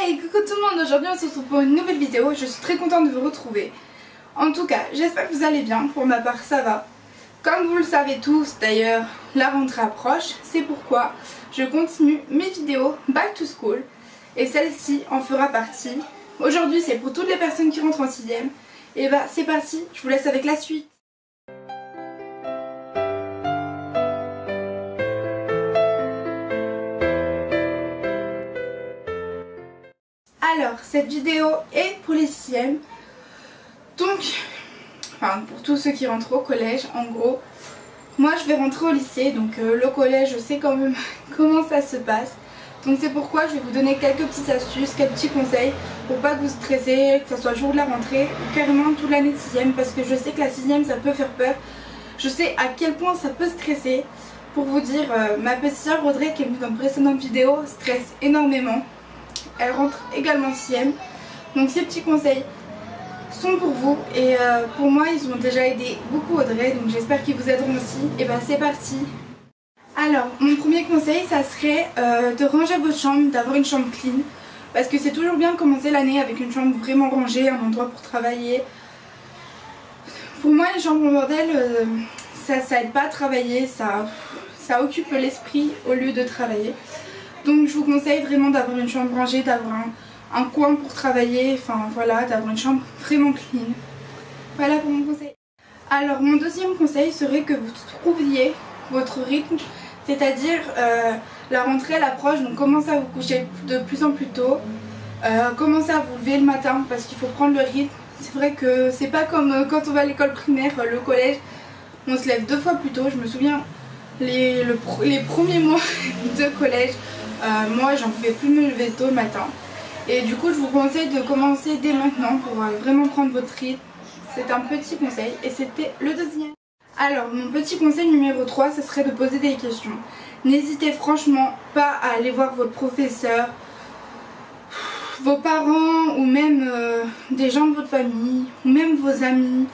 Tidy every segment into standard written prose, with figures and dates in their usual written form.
Hey, coucou tout le monde, aujourd'hui on se retrouve pour une nouvelle vidéo, je suis très contente de vous retrouver. En tout cas, j'espère que vous allez bien, pour ma part ça va. Comme vous le savez tous d'ailleurs, la rentrée approche, c'est pourquoi je continue mes vidéos Back to School et celle-ci en fera partie. Aujourd'hui c'est pour toutes les personnes qui rentrent en 6ème, et bah c'est parti, je vous laisse avec la suite. Alors, cette vidéo est pour les 6ème, donc, enfin pour tous ceux qui rentrent au collège, en gros, moi je vais rentrer au lycée, donc le collège je sais quand même comment ça se passe. Donc c'est pourquoi je vais vous donner quelques petites astuces, quelques petits conseils pour pas que vous stressez, que ce soit le jour de la rentrée ou carrément toute l'année de 6ème, parce que je sais que la 6ème ça peut faire peur. Je sais à quel point ça peut stresser. Pour vous dire, ma petite soeur Audrey qui est venue dans une précédente vidéo stresse énormément. Elle rentre également 6ème, donc ces petits conseils sont pour vous et pour moi ils ont déjà aidé beaucoup Audrey, donc j'espère qu'ils vous aideront aussi. Et bah c'est parti. Alors mon premier conseil ça serait de ranger votre chambre, d'avoir une chambre clean, parce que c'est toujours bien de commencer l'année avec une chambre vraiment rangée, un endroit pour travailler. Pour moi les chambres en bordel ça aide pas à travailler, ça occupe l'esprit au lieu de travailler. Donc je vous conseille vraiment d'avoir une chambre rangée, d'avoir un coin pour travailler, enfin voilà, d'avoir une chambre vraiment clean. Voilà pour mon conseil. Alors mon deuxième conseil serait que vous trouviez votre rythme, c'est-à-dire la rentrée elle approche, donc commencez à vous coucher de plus en plus tôt, commencez à vous lever le matin parce qu'il faut prendre le rythme. C'est vrai que c'est pas comme quand on va à l'école primaire, le collège, on se lève 2 fois plus tôt. Je me souviens les premiers mois de collège, moi j'en pouvais plus me lever tôt le matin. Et du coup je vous conseille de commencer dès maintenant pour vraiment prendre votre rythme. C'est un petit conseil et c'était le deuxième. Alors mon petit conseil numéro 3 ce serait de poser des questions. N'hésitez franchement pas à aller voir votre professeur, vos parents ou même des gens de votre famille ou même vos amis.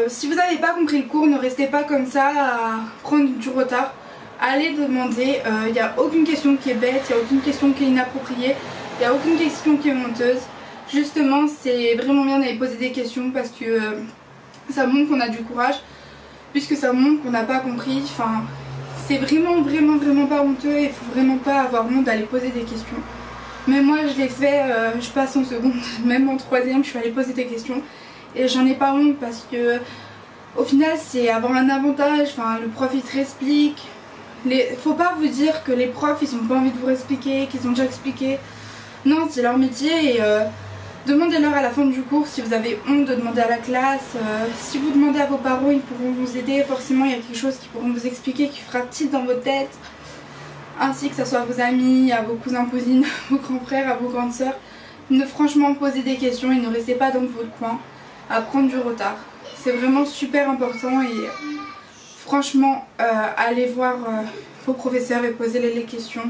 Si vous n'avez pas compris le cours, ne restez pas comme ça à prendre du retard. Allez demander, il n'y a aucune question qui est bête, il n'y a aucune question qui est inappropriée, il n'y a aucune question qui est honteuse. Justement c'est vraiment bien d'aller poser des questions parce que ça montre qu'on a du courage, puisque ça montre qu'on n'a pas compris. Enfin, c'est vraiment pas honteux et il faut vraiment pas avoir honte d'aller poser des questions. Mais moi je l'ai fait, je passe en seconde, même en 3ème je suis allée poser des questions et j'en ai pas honte parce que au final c'est avoir un avantage. Enfin, le prof il te réexplique. Faut pas vous dire que les profs ils ont pas envie de vous expliquer, qu'ils ont déjà expliqué. Non, c'est leur métier et demandez-leur à la fin du cours si vous avez honte de demander à la classe. Si vous demandez à vos parents, ils pourront vous aider. Forcément il y a quelque chose qu'ils pourront vous expliquer qui fera tilt dans votre tête. Ainsi que ce soit à vos amis, à vos cousins, cousines, à vos grands frères, à vos grandes sœurs. Franchement posez des questions et ne restez pas dans votre coin à prendre du retard. C'est vraiment super important et franchement allez voir vos professeurs et posez-les les questions.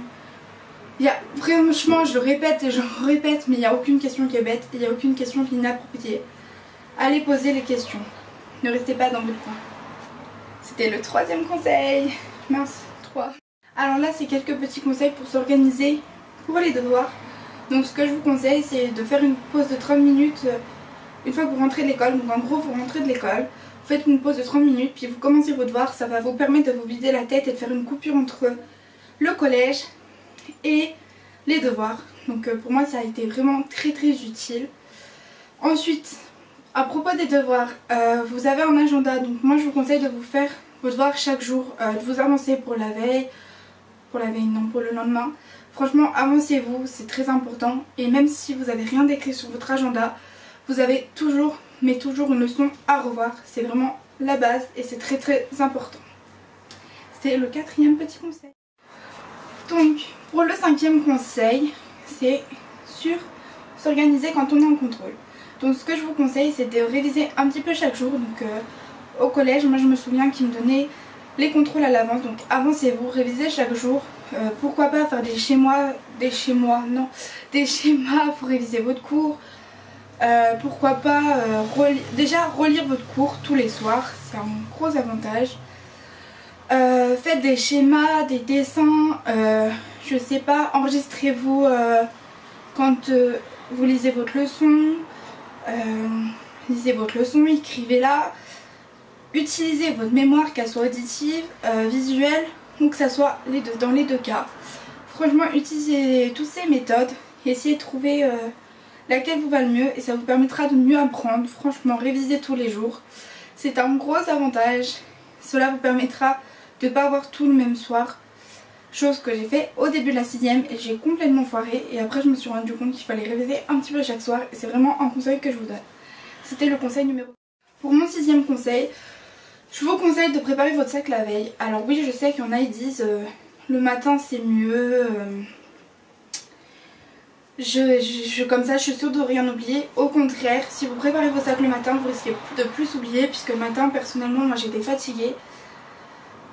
Franchement je le répète et je le répète, mais il n'y a aucune question qui est bête, il n'y a aucune question qui est inappropriée. Allez poser les questions, ne restez pas dans votre coin. C'était le 3e conseil. Mince, 3. Alors là c'est quelques petits conseils pour s'organiser pour les devoirs. Donc ce que je vous conseille c'est de faire une pause de 30 minutes une fois que vous rentrez de l'école. Donc en gros vous rentrez de l'école, vous faites une pause de 30 minutes puis vous commencez vos devoirs. Ça va vous permettre de vous vider la tête et de faire une coupure entre le collège et les devoirs. Donc pour moi ça a été vraiment très utile. Ensuite à propos des devoirs, vous avez un agenda. Donc moi je vous conseille de vous faire vos devoirs chaque jour, de vous avancer pour la veille. Pour le lendemain. Franchement avancez-vous, c'est très important. Et même si vous n'avez rien d'écrit sur votre agenda, vous avez toujours, mais toujours une leçon à revoir. C'est vraiment la base et c'est très important. C'était le 4e petit conseil. Donc pour le 5e conseil, c'est sur s'organiser quand on est en contrôle. Donc ce que je vous conseille c'est de réviser un petit peu chaque jour. Donc au collège moi je me souviens qu'ils me donnaient les contrôles à l'avance, donc avancez-vous, révisez chaque jour. Pourquoi pas faire des schémas pour réviser votre cours. Pourquoi pas déjà relire votre cours tous les soirs, c'est un gros avantage. Faites des schémas, des dessins, je sais pas, enregistrez-vous quand vous lisez votre leçon, écrivez-la. Utilisez votre mémoire, qu'elle soit auditive, visuelle ou que ça soit les deux, dans les deux cas. Franchement, utilisez toutes ces méthodes et essayez de trouver laquelle vous va le mieux et ça vous permettra de mieux apprendre. Franchement, révisez tous les jours. C'est un gros avantage. Cela vous permettra de ne pas avoir tout le même soir. Chose que j'ai fait au début de la 6ème et j'ai complètement foiré. Et après je me suis rendu compte qu'il fallait réviser un petit peu chaque soir. Et c'est vraiment un conseil que je vous donne. C'était le conseil numéro 1. Pour mon 6ème conseil, je vous conseille de préparer votre sac la veille. Alors oui, je sais qu'il y en a, ils disent le matin c'est mieux. Comme ça, je suis sûre de rien oublier. Au contraire, si vous préparez vos sacs le matin, vous risquez de plus oublier. Puisque le matin, personnellement, moi j'étais fatiguée.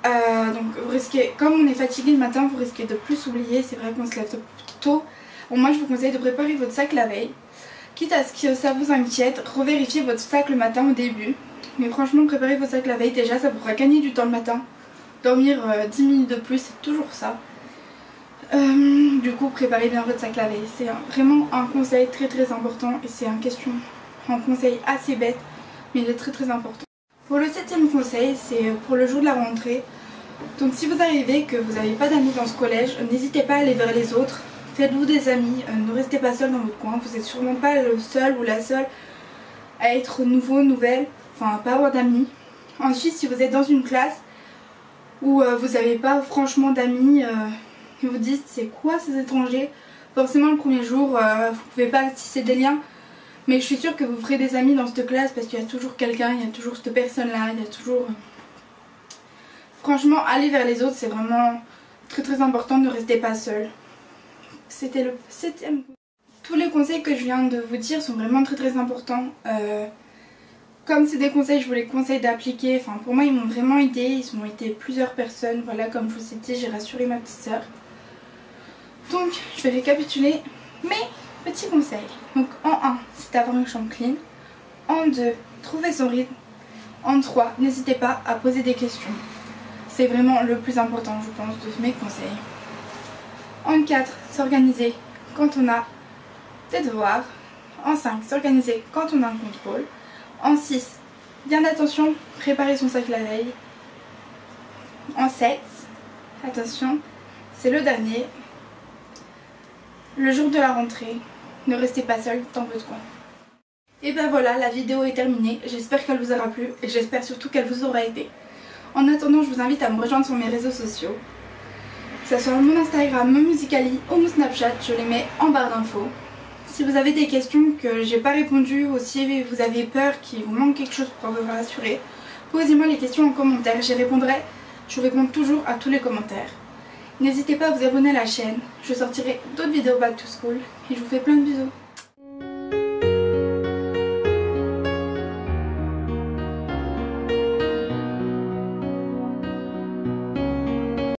Donc vous risquez, comme on est fatigué le matin, vous risquez de plus oublier. C'est vrai qu'on se lève tôt. Bon, moi je vous conseille de préparer votre sac la veille. Quitte à ce que ça vous inquiète, revérifiez votre sac le matin au début. Mais franchement, préparez vos sacs la veille, déjà ça vous fera gagner du temps le matin. Dormir 10 minutes de plus, c'est toujours ça. Du coup, préparez bien votre sac la veille. C'est vraiment un conseil très très important. Et c'est un conseil assez bête, mais il est très très important. Pour le 7ème conseil, c'est pour le jour de la rentrée. Donc si vous arrivez que vous n'avez pas d'amis dans ce collège, n'hésitez pas à aller vers les autres. Faites-vous des amis, ne restez pas seul dans votre coin. Vous n'êtes sûrement pas le seul ou la seule à être nouveau, nouvelle, enfin à pas avoir d'amis. Ensuite, si vous êtes dans une classe où vous n'avez pas franchement d'amis, et vous dites c'est quoi ces étrangers, forcément le premier jour vous pouvez pas tisser des liens. Mais je suis sûre que vous ferez des amis dans cette classe parce qu'il y a toujours quelqu'un, il y a toujours cette personne-là, il y a toujours... Franchement, aller vers les autres, c'est vraiment très très important, ne restez pas seul. C'était le 7ème. Tous les conseils que je viens de vous dire sont vraiment très très importants. Comme c'est des conseils, je vous les conseille d'appliquer. Enfin, pour moi, ils m'ont vraiment aidé. Ils ont été plusieurs personnes. Voilà, comme je vous ai dit, j'ai rassuré ma petite soeur. Donc, je vais récapituler mes petits conseils. Donc, en 1, c'est d'avoir une chambre clean. En 2, trouver son rythme. En 3, n'hésitez pas à poser des questions. C'est vraiment le plus important, je pense, de mes conseils. En 4, s'organiser quand on a des devoirs. En 5, s'organiser quand on a un contrôle. En 6, bien attention, préparer son sac la veille. En 7, attention, c'est le dernier. Le jour de la rentrée, ne restez pas seul dans votre coin. Et ben voilà, la vidéo est terminée. J'espère qu'elle vous aura plu et j'espère surtout qu'elle vous aura aidé. En attendant, je vous invite à me rejoindre sur mes réseaux sociaux. Que ce soit mon Instagram, mon Musical.ly ou mon Snapchat, je les mets en barre d'infos. Si vous avez des questions que j'ai pas répondu ou si vous avez peur qu'il vous manque quelque chose pour vous rassurer, posez-moi les questions en commentaire, j'y répondrai. Je réponds toujours à tous les commentaires. N'hésitez pas à vous abonner à la chaîne, je sortirai d'autres vidéos back to school et je vous fais plein de bisous.